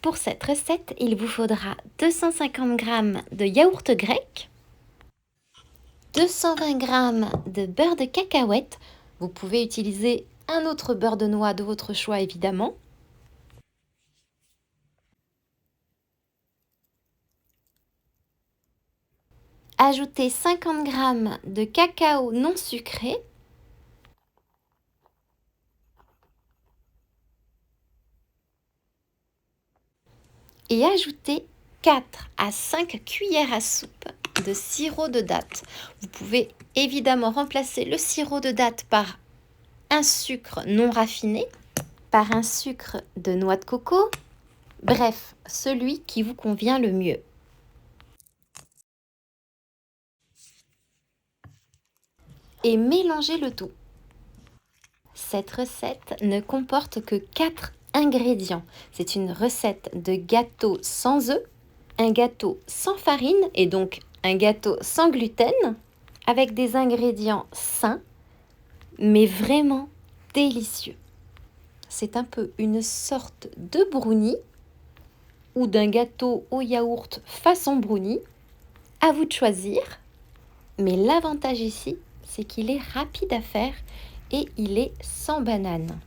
Pour cette recette, il vous faudra 250 g de yaourt grec, 220 g de beurre de cacahuète. Vous pouvez utiliser un autre beurre de noix de votre choix évidemment. Ajoutez 50 g de cacao non sucré. Et ajoutez 4 à 5 cuillères à soupe de sirop de date. Vous pouvez évidemment remplacer le sirop de date par un sucre non raffiné, par un sucre de noix de coco, bref, celui qui vous convient le mieux. Et mélangez le tout. Cette recette ne comporte que 4 ingrédients. C'est une recette de gâteau sans œufs, un gâteau sans farine et donc un gâteau sans gluten, avec des ingrédients sains, mais vraiment délicieux. C'est un peu une sorte de brownie ou d'un gâteau au yaourt façon brownie. À vous de choisir. Mais l'avantage ici, c'est qu'il est rapide à faire et il est sans banane.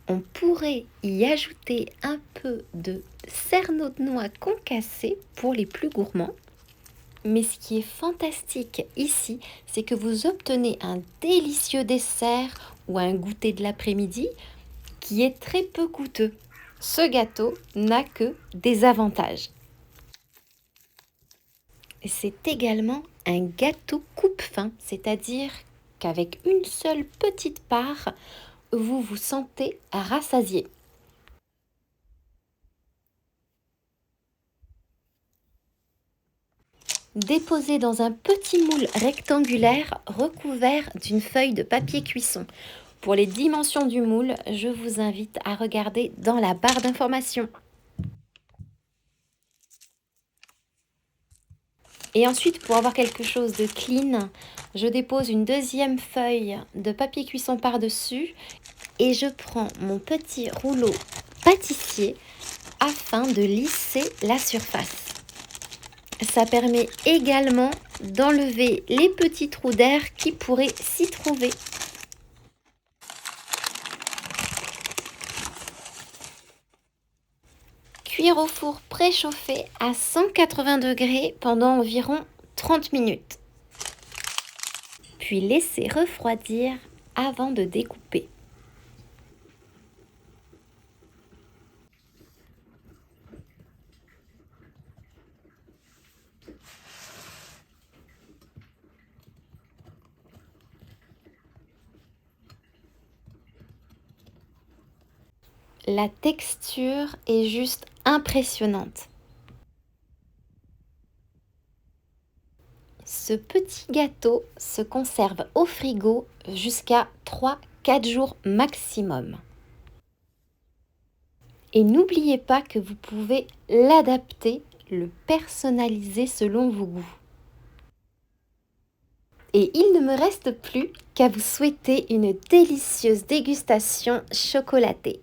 On pourrait y ajouter un peu de cerneau de noix concassé pour les plus gourmands. Mais ce qui est fantastique ici, c'est que vous obtenez un délicieux dessert ou un goûter de l'après-midi qui est très peu coûteux. Ce gâteau n'a que des avantages. C'est également un gâteau coupe-faim, c'est-à-dire qu'avec une seule petite part, vous vous sentez rassasié. Déposez dans un petit moule rectangulaire recouvert d'une feuille de papier cuisson. Pour les dimensions du moule, je vous invite à regarder dans la barre d'informations. Et ensuite, pour avoir quelque chose de clean, je dépose une deuxième feuille de papier cuisson par-dessus et je prends mon petit rouleau pâtissier afin de lisser la surface. Ça permet également d'enlever les petits trous d'air qui pourraient s'y trouver. Cuire au four préchauffé à 180 degrés pendant environ 30 minutes. Puis laisser refroidir avant de découper. La texture est juste impressionnante. Ce petit gâteau se conserve au frigo jusqu'à 3-4 jours maximum. Et n'oubliez pas que vous pouvez l'adapter, le personnaliser selon vos goûts. Et il ne me reste plus qu'à vous souhaiter une délicieuse dégustation chocolatée.